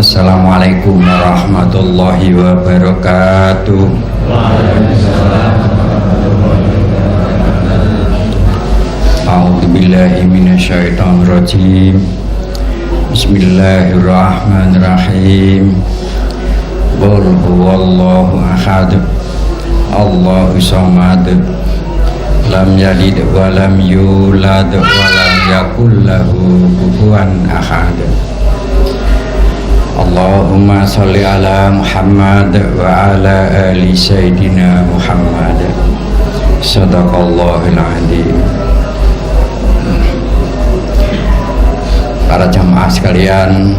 Assalamualaikum warahmatullahi wabarakatuh. A'udzubillahi minasyaitonirrajim. Bismillahirrahmanirrahim. Qul huwallahu ahad, Allahu samad, lam yalid wa lam yulad wa lam yakul lahu kufuwan ahad. Allahumma sholli ala Muhammad wa ala ali sayyidina Muhammad. Shadaqallahul adzim. Para jamaah sekalian,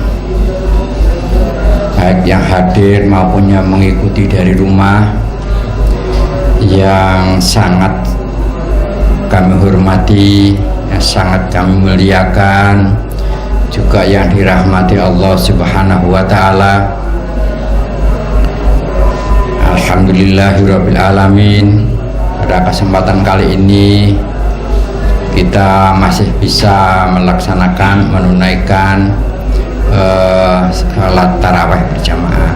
baik yang hadir maupun yang mengikuti dari rumah, yang sangat kami hormati, yang sangat kami muliakan, juga yang dirahmati Allah Subhanahu wa ta'ala. Alhamdulillahirabbil alamin. Pada kesempatan kali ini kita masih bisa melaksanakan, menunaikan salat tarawih berjamaah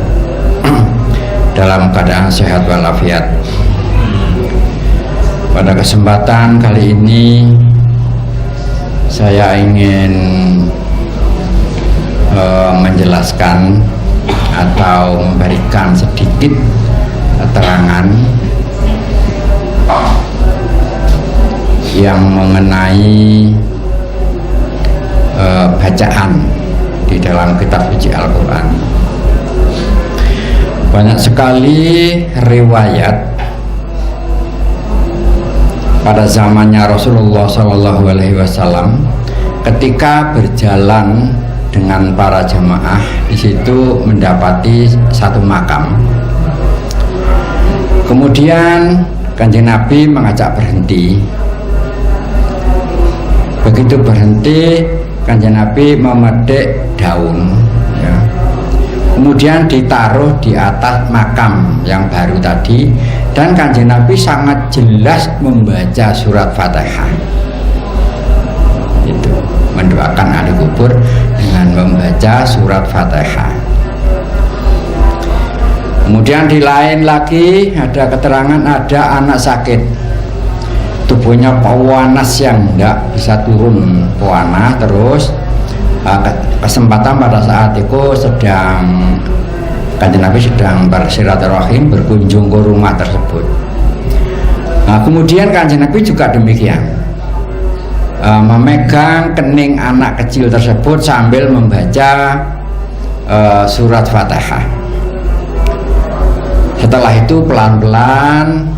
dalam keadaan sehat walafiat. Pada kesempatan kali ini saya ingin menjelaskan atau memberikan sedikit keterangan yang mengenai bacaan di dalam kitab suci Al-Quran. Banyak sekali riwayat pada zamannya Rasulullah SAW ketika berjalan dengan para jamaah, di situ mendapati satu makam. Kemudian Kanjeng Nabi mengajak berhenti. Begitu berhenti, Kanjeng Nabi memetik daun, ya. Kemudian ditaruh di atas makam yang baru tadi, dan Kanjeng Nabi sangat jelas membaca surat Fatihah. Itu mendoakan ahli kubur dengan membaca surat Fatihah. Kemudian di lain lagi ada keterangan ada anak sakit, tubuhnya panas yang tidak bisa turun panas terus. Kesempatan pada saat itu sedang Kanjeng Nabi sedang bersilaturahim, berkunjung ke rumah tersebut. Nah, kemudian Kanjeng Nabi juga demikian, memegang kening anak kecil tersebut sambil membaca surat Fatihah. Setelah itu pelan-pelan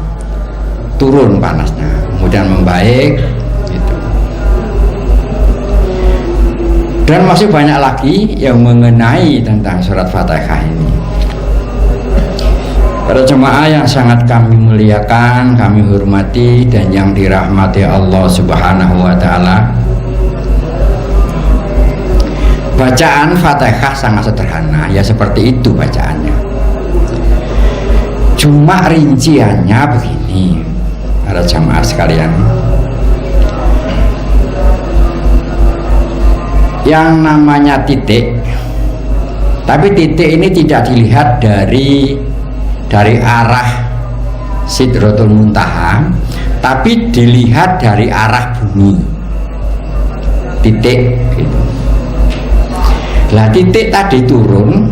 turun panasnya, kemudian membaik gitu. Dan masih banyak lagi yang mengenai tentang surat Fatihah ini. Para jemaah yang sangat kami muliakan, kami hormati, dan yang dirahmati Allah Subhanahu wa ta'ala, bacaan Fatihah sangat sederhana, ya seperti itu bacaannya. Cuma rinciannya begini, para jemaah sekalian. Yang namanya titik, tapi titik ini tidak dilihat dari arah Sidratul Muntaha, tapi dilihat dari arah bumi. Titik gitu. Lah titik tadi turun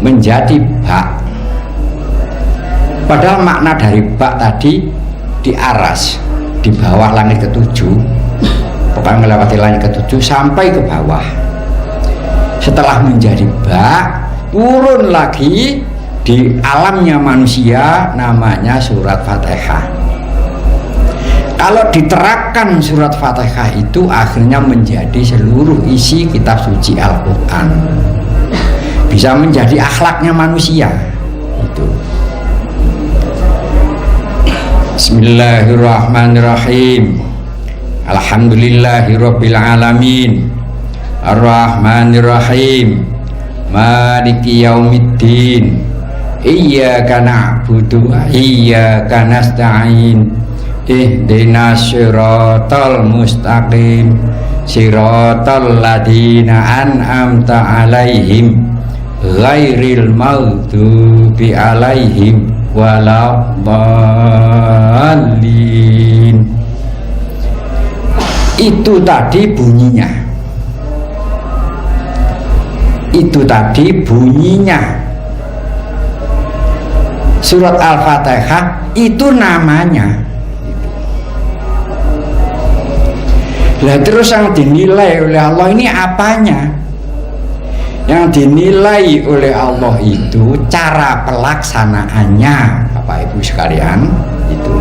menjadi bak. Padahal makna dari bak tadi di aras, di bawah langit ketujuh, pokoknya melewati langit ketujuh sampai ke bawah. Setelah menjadi bak, turun lagi di alamnya manusia, namanya surat Fatihah. Kalau diterapkan surat Fatihah itu akhirnya menjadi seluruh isi kitab suci Al-Quran, bisa menjadi akhlaknya manusia itu. Bismillahirrahmanirrahim. Alhamdulillahirabbil alamin. Ar-Rahmanirrahim. Maliki yaumiddin. Iyyaka na'budu wa iyyaka nasta'in. Ihdinas siratal mustaqim. Siratal ladzina an'amta 'alaihim ghairil maghdubi alaihim waladdallin. Itu tadi bunyinya. Itu tadi bunyinya. Surat Al-Fatihah itu namanya. Lah terus yang dinilai oleh Allah ini apanya? Yang dinilai oleh Allah itu cara pelaksanaannya, Bapak Ibu sekalian. Itu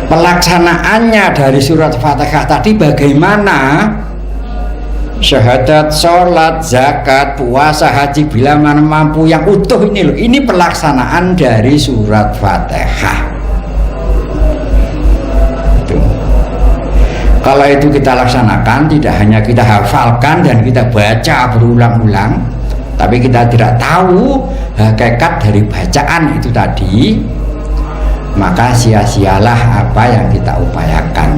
pelaksanaannya dari surat Fatihah tadi bagaimana? Syahadat, sholat, zakat, puasa, haji bila mana mampu, yang utuh ini loh. Ini pelaksanaan dari surat Fatihah. Itu. Kalau itu kita laksanakan, tidak hanya kita hafalkan dan kita baca berulang-ulang, tapi kita tidak tahu hakikat dari bacaan itu tadi, maka sia-sialah apa yang kita upayakan.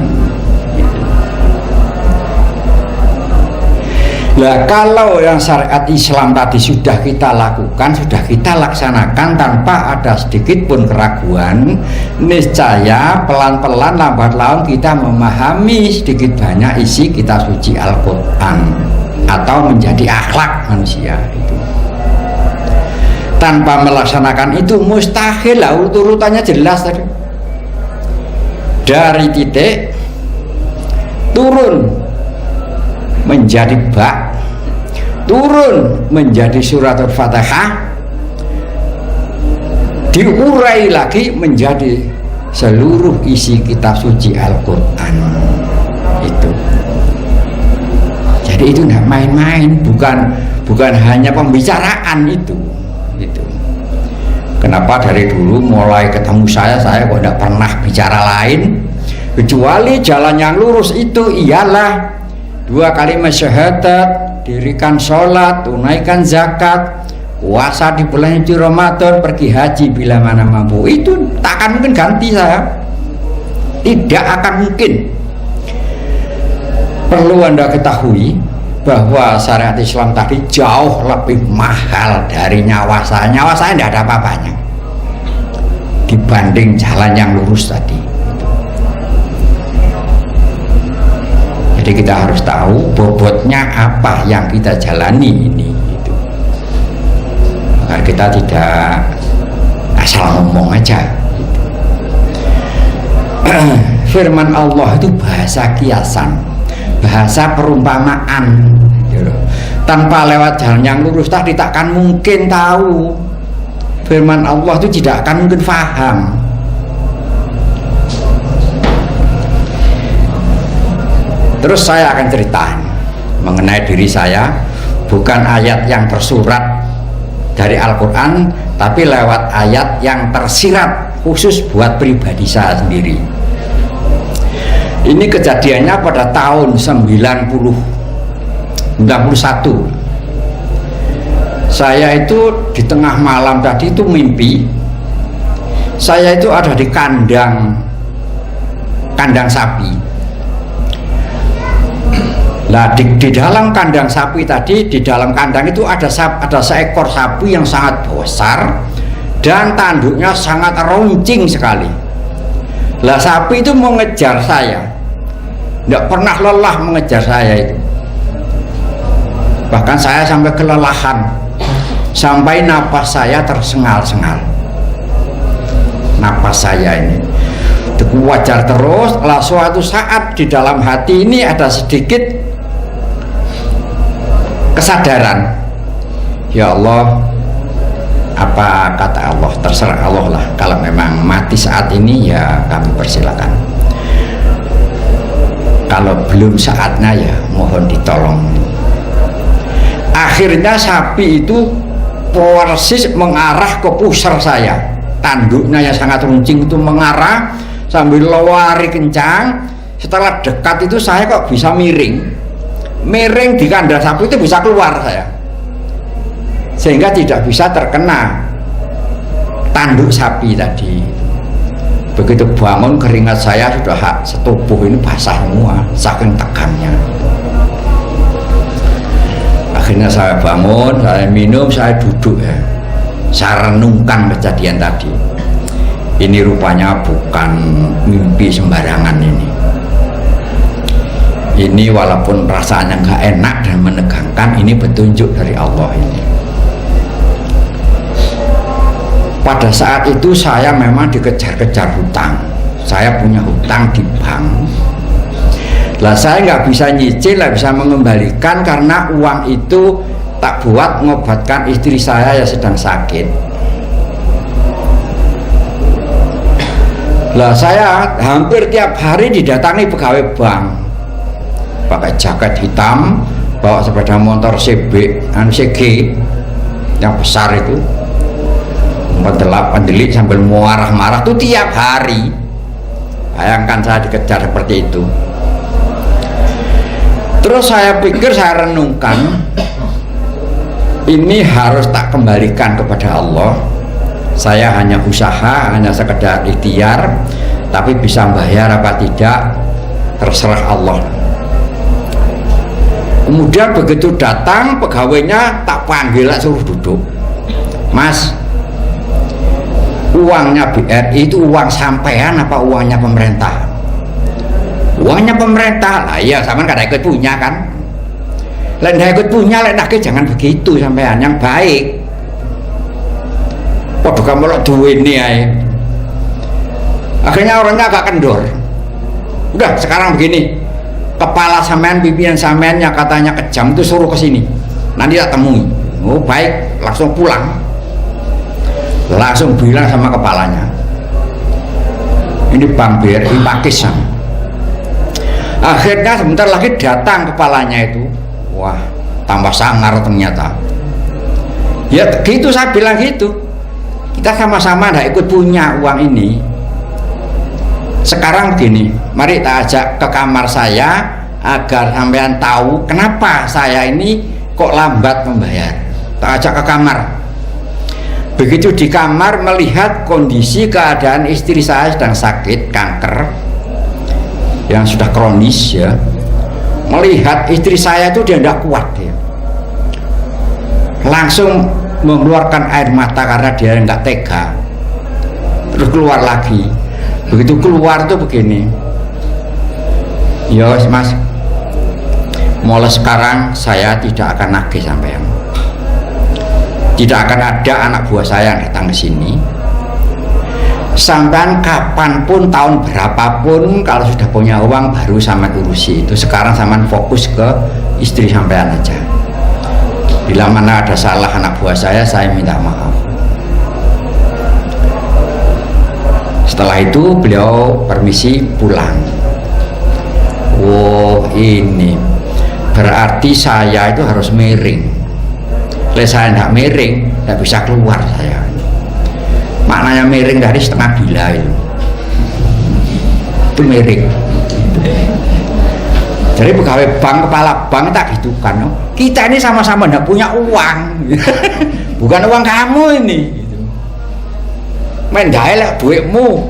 Nah, kalau yang syariat Islam tadi sudah kita lakukan, sudah kita laksanakan tanpa ada sedikit pun keraguan, niscaya pelan-pelan lambat laun kita memahami sedikit banyak isi kitab suci Al-Quran atau menjadi akhlak manusia itu. Tanpa melaksanakan itu mustahil lah, urutannya jelas tadi. Dari titik turun menjadi bak, turun menjadi surat Al-Fatihah, diurai lagi menjadi seluruh isi kitab suci Al-Quran itu. Jadi itu tidak main-main, bukan hanya pembicaraan itu. Kenapa dari dulu mulai ketemu saya kok tidak pernah bicara lain kecuali jalan yang lurus itu ialah 2 kalimat syahadat, dirikan sholat, tunaikan zakat, puasa di bulan suci Ramadan, pergi haji bila mana mampu. Itu tak akan mungkin ganti saya, tidak akan mungkin. Perlu Anda ketahui bahwa syariat Islam tadi jauh lebih mahal dari nyawa saya. Nyawa saya tidak ada apa-apanya dibanding jalan yang lurus tadi. Jadi kita harus tahu bobotnya apa yang kita jalani ini gitu. Agar kita tidak asal ngomong aja gitu. Firman Allah itu bahasa kiasan, bahasa perumpamaan gitu. Tanpa lewat jalan yang lurus tadi takkan mungkin tahu. Firman Allah itu tidak akan mungkin paham. Terus saya akan cerita mengenai diri saya, bukan ayat yang tersurat dari Al-Quran, tapi lewat ayat yang tersirat khusus buat pribadi saya sendiri. Ini kejadiannya pada tahun 91. Saya itu di tengah malam tadi itu mimpi, saya itu ada di kandang sapi. Nah, di dalam kandang sapi tadi, di dalam kandang itu ada seekor sapi yang sangat besar dan tanduknya sangat runcing sekali. Lah sapi itu mengejar saya, tidak pernah lelah mengejar saya itu. Bahkan saya sampai kelelahan, sampai napas saya tersengal-sengal. Napas saya ini wajar terus. Lah suatu saat di dalam hati ini ada sedikit kesadaran, ya Allah, apa kata Allah, terserah Allah lah. Kalau memang mati saat ini ya kami persilakan, kalau belum saatnya ya mohon ditolong. Akhirnya sapi itu persis mengarah ke pusar saya, tanduknya yang sangat runcing itu mengarah sambil lari kencang. Setelah dekat itu saya kok bisa miring di kandang sapi itu, bisa keluar saya, sehingga tidak bisa terkena tanduk sapi tadi. Begitu bangun keringat saya sudah setubuh ini basah semua saking tegangnya. Akhirnya saya bangun, saya minum, saya duduk ya, saya renungkan kejadian tadi. Ini rupanya bukan mimpi sembarangan ini. Ini walaupun rasanya nggak enak dan menegangkan, ini petunjuk dari Allah ini. Pada saat itu saya memang dikejar-kejar hutang. Saya punya hutang di bank. Lah saya nggak bisa nyicil, nggak bisa mengembalikan karena uang itu tak buat mengobatkan istri saya yang sedang sakit. Lah saya hampir tiap hari didatangi pegawai bank, pakai jaket hitam, bawa sepeda motor CG yang besar itu, pendelik sambil marah-marah tuh tiap hari. Bayangkan saya dikejar seperti itu. Terus saya pikir, saya renungkan, ini harus tak kembalikan kepada Allah. Saya hanya usaha, hanya sekedar ikhtiar, tapi bisa bayar apa tidak terserah Allah. Kemudian begitu datang pegawainya, tak panggil, suruh duduk. Mas, uangnya BRI itu uang sampean apa uangnya pemerintah? Uangnya pemerintah. Lah iya, sama kan ikut punya kan. Lain ikut punya, lain jangan begitu sampean, yang baik. Waduh, kamu lo duit nih ya. Akhirnya orangnya agak kendor. Udah, sekarang begini, kepala sampean, pimpinan sampean yang katanya kejam itu suruh ke sini. Nanti tak temui. Oh baik, langsung pulang. Langsung bilang sama kepalanya, ini Bank BRI Pakistan. Akhirnya sebentar lagi datang kepalanya itu. Wah, tambah sangar ternyata. Ya gitu, saya bilang gitu. Kita sama-sama tidak ikut punya uang ini. Sekarang gini, mari kita ajak ke kamar saya agar sampean tahu kenapa saya ini kok lambat membayar. Kita ajak ke kamar. Begitu di kamar, melihat kondisi keadaan istri saya sedang sakit kanker yang sudah kronis ya. Melihat istri saya itu dia tidak kuat ya. Langsung mengeluarkan air mata karena dia nggak tega. Terus keluar lagi. Begitu keluar tuh begini, ya mas, mulai sekarang saya tidak akan nagih sampean. Tidak akan ada anak buah saya yang datang ke sini. Sampean kapanpun, tahun berapapun, kalau sudah punya uang baru sampean urusi itu. Sekarang sampean fokus ke istri sampean aja. Bila mana ada salah anak buah saya minta maaf. Setelah itu beliau permisi pulang. Oh ini berarti saya itu harus miring. Kalau saya tidak miring, tidak bisa keluar saya. Maknanya miring dari setengah gila itu miring. Jadi pegawai bank, kepala bank tak gitu kan. Kita ini sama-sama tidak punya uang. Bukan uang kamu ini. Main gael lah duitmu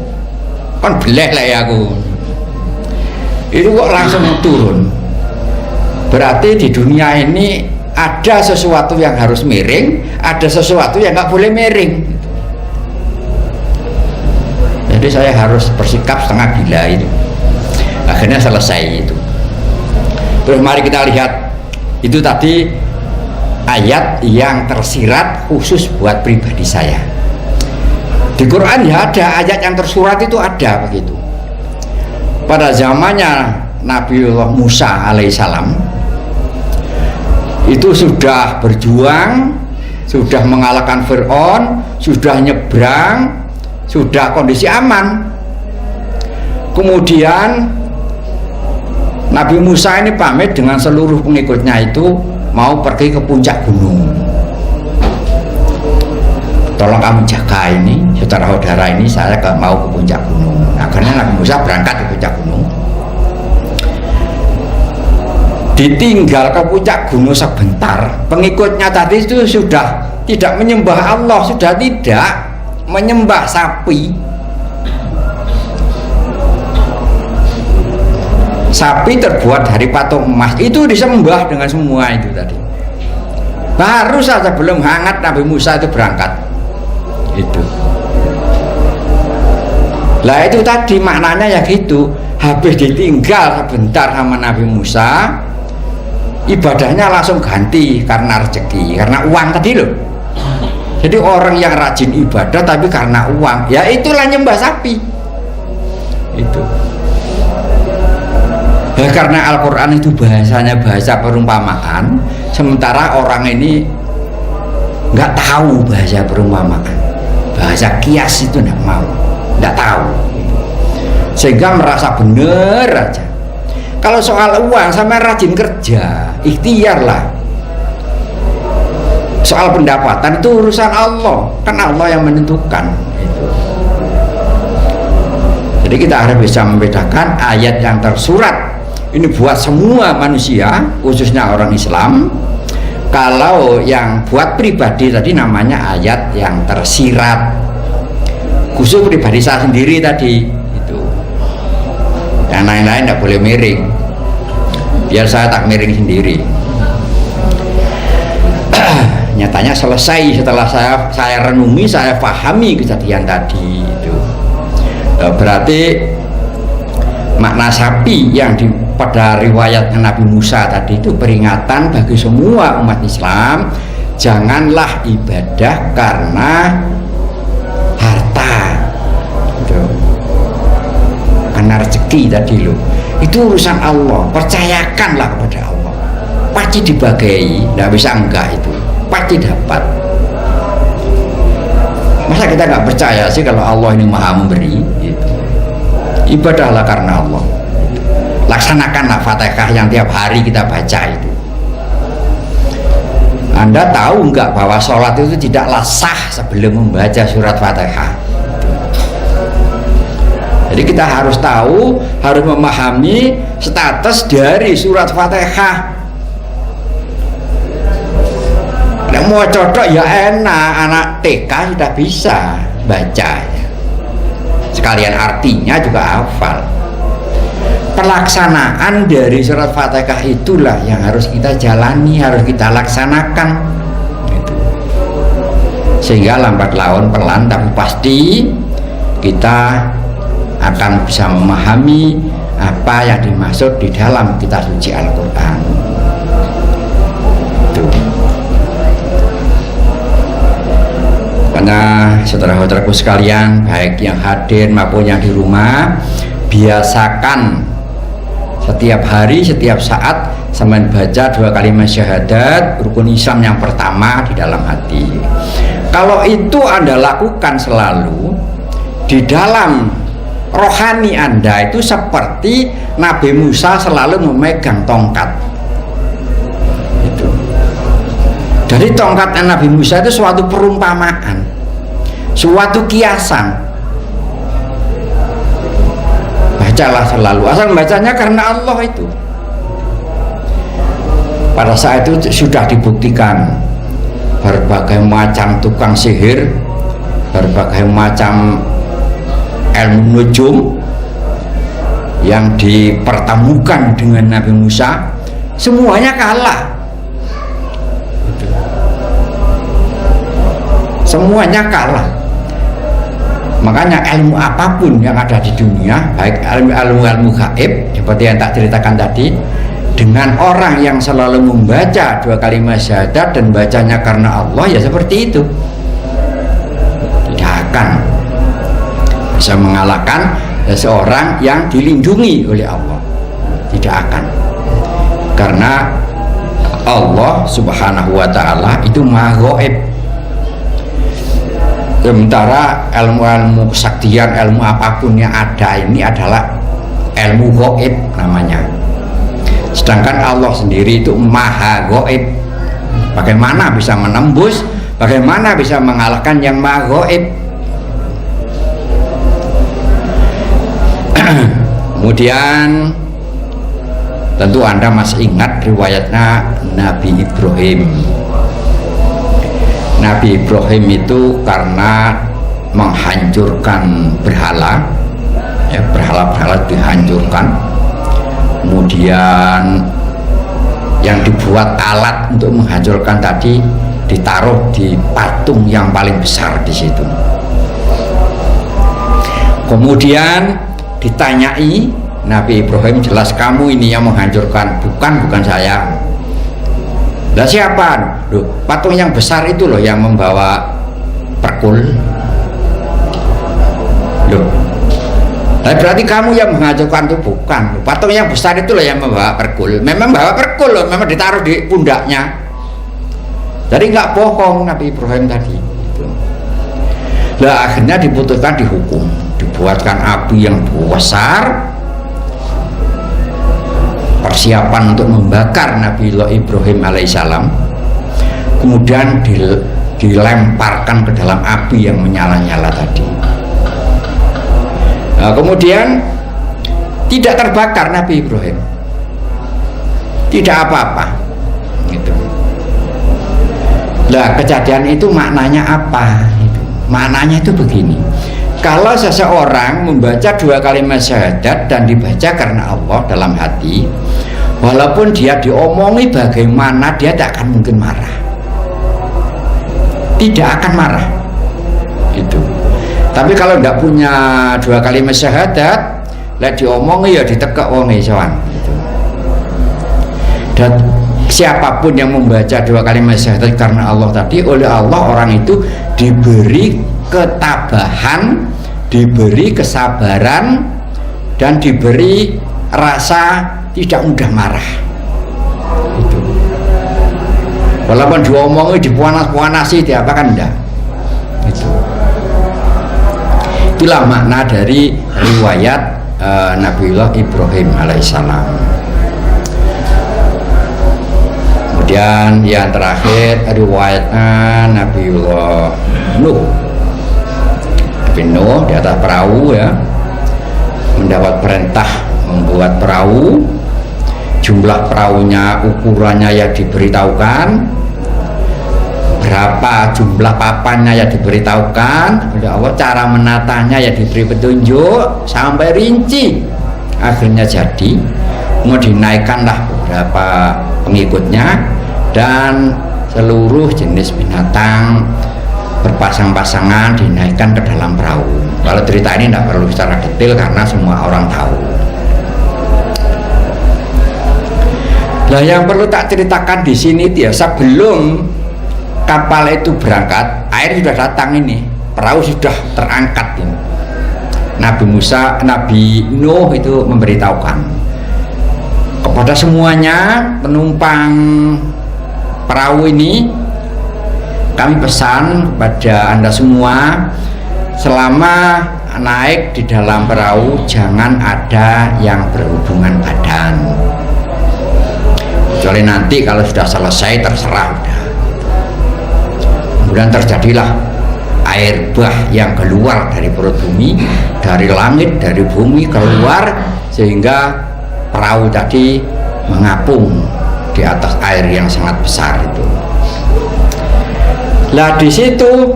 kan beleh lah ya aku. Itu kok langsung turun. Berarti di dunia ini ada sesuatu yang harus miring, ada sesuatu yang nggak boleh miring. Jadi saya harus bersikap setengah gila itu. Akhirnya selesai itu. Terus mari kita lihat, itu tadi ayat yang tersirat khusus buat pribadi saya. Di Quran ya ada ayat yang tersurat, itu ada begitu. Pada zamannya Nabiullah Musa alaihissalam itu sudah berjuang, sudah mengalahkan Fir'aun, sudah nyebrang, sudah kondisi aman. Kemudian Nabi Musa ini pamit dengan seluruh pengikutnya itu mau pergi ke puncak gunung. Tolong kamu jaga ini, saudara-saudara ini, saya mau ke puncak gunung. Akhirnya Nabi Musa berangkat ke puncak gunung. Ditinggal ke puncak gunung sebentar, pengikutnya tadi itu sudah tidak menyembah Allah, sudah tidak menyembah sapi. Sapi terbuat dari patung emas itu disembah dengan semua itu tadi. Baru saja belum hangat Nabi Musa itu berangkat. Itu. Lah itu tadi maknanya ya gitu. Habis ditinggal sebentar sama Nabi Musa, ibadahnya langsung ganti karena rezeki, karena uang tadi loh. Jadi orang yang rajin ibadah tapi karena uang, ya itulah nyembah sapi. Itu. Ya karena Al-Quran itu bahasanya bahasa perumpamaan, sementara orang ini nggak tahu bahasa perumpamaan, bahasa kias itu nggak tahu, sehingga merasa bener aja. Kalau soal uang sama rajin kerja, ikhtiar lah. Soal pendapatan itu urusan Allah, kan Allah yang menentukan. Jadi kita harus bisa membedakan ayat yang tersurat ini buat semua manusia, khususnya orang Islam. Kalau yang buat pribadi tadi namanya ayat yang tersirat, khusus pribadi saya sendiri tadi itu. Yang lain-lain tidak boleh miring, biar saya tak miring sendiri. Nyatanya selesai setelah saya renungi, saya pahami kejadian tadi itu. Berarti makna sapi yang pada riwayat Nabi Musa tadi itu peringatan bagi semua umat Islam, janganlah ibadah karena harta gitu. Karena rezeki tadi loh, itu urusan Allah, percayakanlah kepada Allah, pasti dibagai, tidak bisa enggak, itu pasti dapat. Masa kita nggak percaya sih kalau Allah ini maha memberi gitu. Ibadahlah karena Allah, laksanakanlah Fatihah yang tiap hari kita baca itu. Anda tahu nggak bahwa sholat itu tidaklah sah sebelum membaca surat Fatihah. Jadi kita harus tahu, harus memahami status dari surat Fatihah. Mau cocok ya enak, anak TK sudah bisa baca ya. Sekalian artinya juga hafal. Pelaksanaan dari surat Fatihah itulah yang harus kita jalani, harus kita laksanakan gitu. Sehingga lambat laun pelan tapi pasti kita akan bisa memahami apa yang dimaksud di dalam kitab suci Al-Quran. Karena saudara-saudaraku sekalian, baik yang hadir maupun yang di rumah, biasakan setiap hari, setiap saat sampean baca 2 kalimat syahadat, rukun Islam yang pertama di dalam hati. Kalau itu Anda lakukan selalu, di dalam rohani Anda itu seperti Nabi Musa selalu memegang tongkat. Itu. Jadi tongkatnya Nabi Musa itu suatu perumpamaan, suatu kiasan. Bacalah selalu, asal bacanya karena Allah itu. Pada saat itu sudah dibuktikan berbagai macam tukang sihir, berbagai macam ilmu nujum yang dipertemukan dengan Nabi Musa, semuanya kalah. Semuanya kalah. Makanya ilmu apapun yang ada di dunia, baik ilmu gaib seperti yang tak ceritakan tadi, dengan orang yang selalu membaca 2 kalimat syahadat dan bacanya karena Allah, ya seperti itu, tidak akan bisa mengalahkan seseorang yang dilindungi oleh Allah. Tidak akan, karena Allah Subhanahu wa ta'ala itu maha gaib. Sementara ilmu-ilmu kesaktian, ilmu apapun yang ada ini adalah ilmu gaib namanya. Sedangkan Allah sendiri itu maha gaib. Bagaimana bisa menembus, bagaimana bisa mengalahkan yang maha gaib? Kemudian tentu Anda masih ingat riwayatnya Nabi Ibrahim. Nabi Ibrahim itu karena menghancurkan berhala, ya, berhala-berhala dihancurkan, kemudian yang dibuat alat untuk menghancurkan tadi ditaruh di patung yang paling besar di situ. Kemudian ditanyai Nabi Ibrahim, jelas kamu ini yang menghancurkan, bukan saya. Lah siapa? Loh, patung yang besar itu loh yang membawa perkul. Loh, berarti kamu yang menghancurkan itu bukan. Patung yang besar itu loh yang membawa perkul. Memang membawa perkul loh, memang ditaruh di pundaknya. Jadi nggak bohong Nabi Ibrahim tadi. Gitu. Lah akhirnya diputuskan dihukum, dibuatkan api yang besar, persiapan untuk membakar Nabiullah Ibrahim alaihissalam, kemudian dilemparkan ke dalam api yang menyala-nyala tadi. Nah, kemudian tidak terbakar Nabi Ibrahim, tidak apa-apa gitu. Nah, kejadian itu maknanya apa? Maknanya itu begini, kalau seseorang membaca 2 kalimat syahadat dan dibaca karena Allah dalam hati, walaupun dia diomongi bagaimana, dia tidak akan mungkin marah, tidak akan marah gitu. Tapi kalau tidak punya 2 kalimat syahadat, lah diomongi ya ditekek wonge sowan gitu. Dan siapapun yang membaca 2 kalimat syahadat karena Allah tadi, oleh Allah orang itu diberi ketabahan, diberi kesabaran, dan diberi rasa tidak mudah marah itu. Walaupun diomongi dipuanas-puanasi apa kan enggak itu. Itulah makna dari riwayat Nabiullah Ibrahim alaihissalam. Kemudian yang terakhir riwayatnya Nabiullah Nuh. Nabi Nuh di atas perahu ya, mendapat perintah membuat perahu. Jumlah perahunya, ukurannya ya diberitahukan, berapa jumlah papannya ya diberitahukan oleh Allah, cara menatanya ya diberi petunjuk sampai rinci. Akhirnya jadi, kemudian dinaikkanlah beberapa pengikutnya dan seluruh jenis binatang berpasang-pasangan dinaikkan ke dalam perahu. Kalau cerita ini tidak perlu secara detail karena semua orang tahu. Nah, yang perlu tak ceritakan di sini dia, sebelum kapal itu berangkat, air sudah datang ini, perahu sudah terangkat ini. Nabi Nuh itu memberitahukan kepada semuanya penumpang perahu ini, kami pesan kepada Anda semua, selama naik di dalam perahu jangan ada yang berhubungan badan, kecuali nanti kalau sudah selesai terserah udah. Kemudian terjadilah air bah yang keluar dari perut bumi, dari langit, dari bumi keluar, sehingga perahu tadi mengapung di atas air yang sangat besar itu. Lah di situ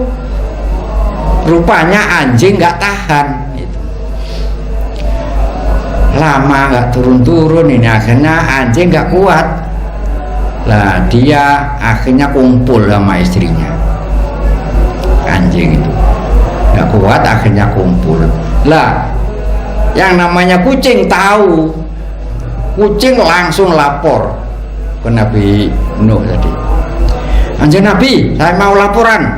rupanya anjing nggak tahan itu. Lama nggak turun-turun ini, akhirnya anjing nggak kuat. Lah dia akhirnya kumpul sama istrinya. Anjing itu nggak kuat, akhirnya kumpul. Lah yang namanya kucing tahu, kucing langsung lapor ke Nabi Nuh tadi. Anjing Nabi, saya mau laporan.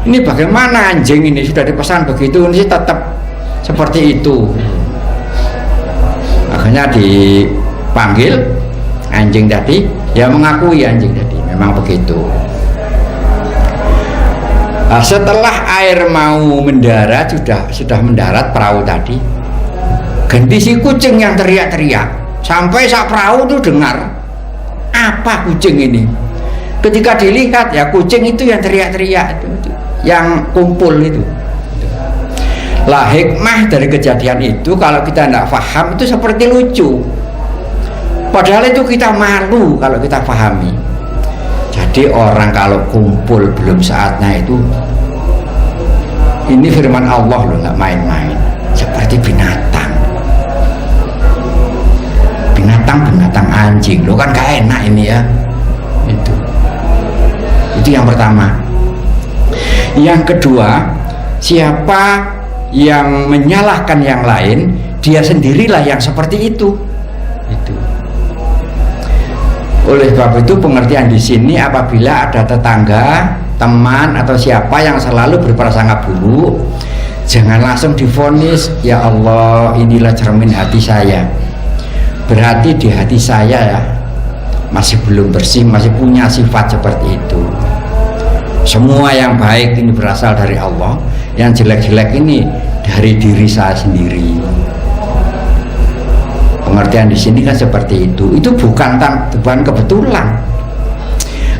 Ini bagaimana anjing ini sudah dipesan begitu, ini tetap seperti itu. Akhirnya dipanggil anjing tadi, ya mengakui anjing tadi memang begitu. Nah, setelah air mau mendarat, sudah mendarat perahu tadi, ganti si kucing yang teriak-teriak sampai sak perahu tuh dengar apa kucing ini. Ketika dilihat ya kucing itu yang teriak-teriak itu, yang kumpul itu. Lah hikmah dari kejadian itu kalau kita tidak paham itu seperti lucu, padahal itu kita malu kalau kita pahami. Jadi orang kalau kumpul belum saatnya itu, ini firman Allah loh, nggak main-main, seperti binatang binatang anjing. Lo kan gak enak ini ya. Itu yang pertama. Yang kedua, siapa yang menyalahkan yang lain, dia sendirilah yang seperti itu. Oleh sebab itu pengertian di sini, apabila ada tetangga, teman atau siapa yang selalu berprasangka buruk, jangan langsung divonis, ya Allah inilah cermin hati saya. Berarti di hati saya ya masih belum bersih, masih punya sifat seperti itu. Semua yang baik ini berasal dari Allah, yang jelek-jelek ini dari diri saya sendiri. Pengertian di sini kan seperti itu. Itu bukan kebetulan.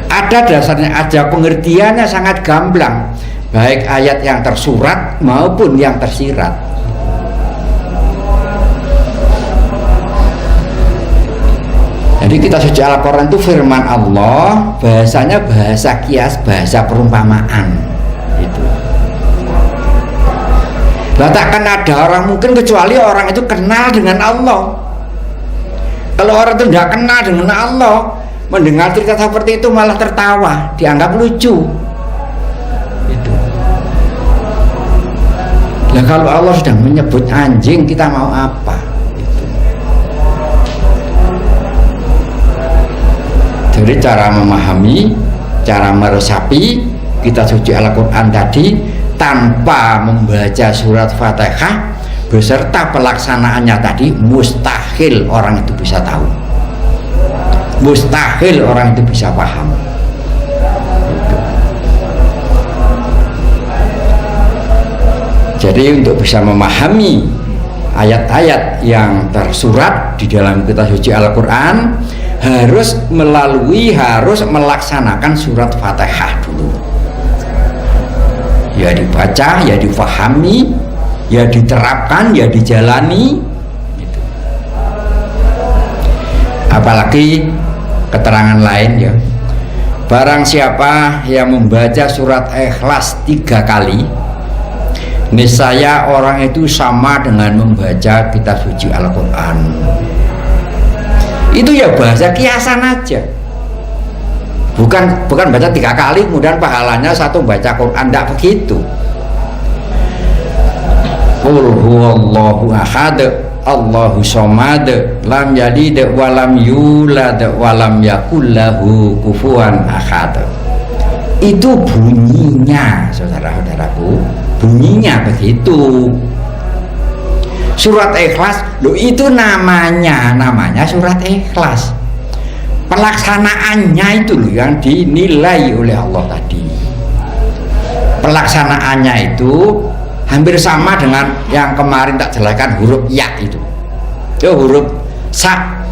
Ada dasarnya aja, pengertiannya sangat gamblang, baik ayat yang tersurat maupun yang tersirat. Jadi kita suci Al-Quran itu firman Allah, bahasanya bahasa kias, bahasa perumpamaan. Itu. Lah takkan ada orang mungkin kecuali orang itu kenal dengan Allah. Kalau orang itu tidak kenal dengan Allah, mendengar cerita seperti itu malah tertawa, dianggap lucu. Itu. Lah kalau Allah sudah menyebut anjing, kita mau apa? Jadi cara memahami, cara meresapi kita suci Al-Quran tadi tanpa membaca surat Fatihah beserta pelaksanaannya tadi, mustahil orang itu bisa tahu, mustahil orang itu bisa paham. Jadi untuk bisa memahami ayat-ayat yang tersurat di dalam kitab suci Al-Quran harus melaksanakan surat Fatihah dulu. Ya dibaca, ya difahami, ya diterapkan, ya dijalani. Gitu. Apalagi keterangan lain ya. Barang siapa yang membaca surat Ikhlas 3 kali, niscaya orang itu sama dengan membaca kitab suci Al-Quran. Itu ya bahasa kiasan aja, bukan baca 3 kali kemudian pahalanya 1 baca Quran, tidak begitu. Qul huwallahu ahad Allahu somad lam yalid wa lam yulad wa lam yakul lahu kufuwan ahad. Itu bunyinya, saudara-saudaraku, bunyinya begitu. Surat Ikhlas, loh itu namanya surat Ikhlas. Pelaksanaannya itu loh yang dinilai oleh Allah tadi. Pelaksanaannya itu hampir sama dengan yang kemarin tak jelaskan huruf ya itu. Itu huruf sa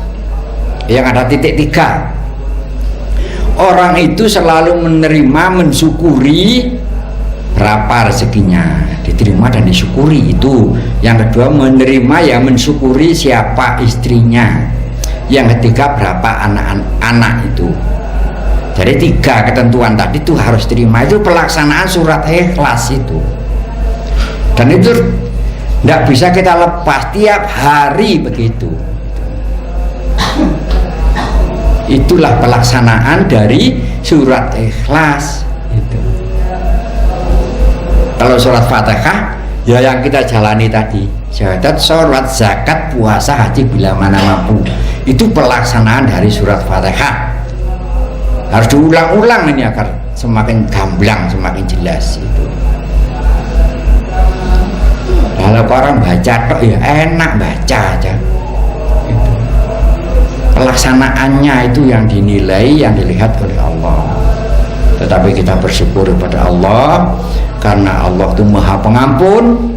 yang ada titik 3. Orang itu selalu menerima, mensyukuri berapa rezekinya, diterima dan disyukuri. Itu yang kedua, menerima ya mensyukuri siapa istrinya. Yang ketiga berapa anak-anak itu. Jadi 3 ketentuan tadi itu harus terima. Itu pelaksanaan surat Ikhlas itu, dan itu tidak bisa kita lepas tiap hari begitu. Itulah pelaksanaan dari surat Ikhlas itu. Kalau surat Fatihah ya yang kita jalani tadi, syahadat, sholat, zakat, puasa, haji bila mana mampu. Itu pelaksanaan dari surat Fatihah. Harus diulang-ulang ini agar semakin gamblang, semakin jelas itu. Kalau orang baca tok ya enak, baca aja. Itu. Pelaksanaannya itu yang dinilai, yang dilihat oleh Allah. Tetapi kita bersyukur kepada Allah karena Allah itu Maha Pengampun,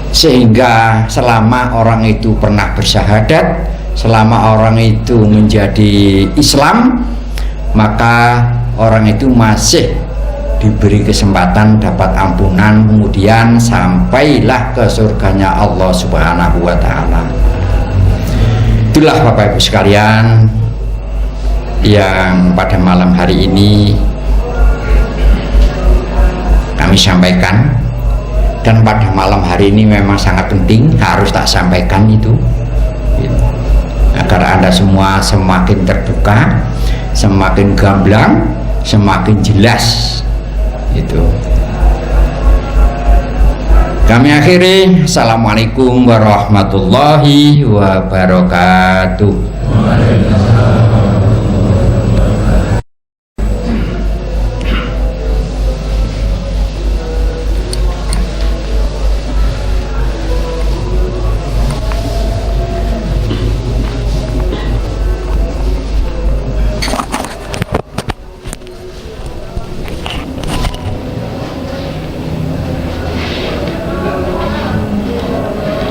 sehingga selama orang itu pernah bersyahadat, selama orang itu menjadi Islam, maka orang itu masih diberi kesempatan dapat ampunan, kemudian sampailah ke surganya Allah Subhanahu wa Ta'ala. Itulah Bapak Ibu sekalian yang pada malam hari ini kami sampaikan, dan pada malam hari ini memang sangat penting harus tak sampaikan itu. agar Anda semua semakin terbuka, semakin gamblang, semakin jelas. Itu. Kami akhiri. Assalamualaikum warahmatullahi wabarakatuh.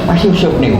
Masih usuk nih.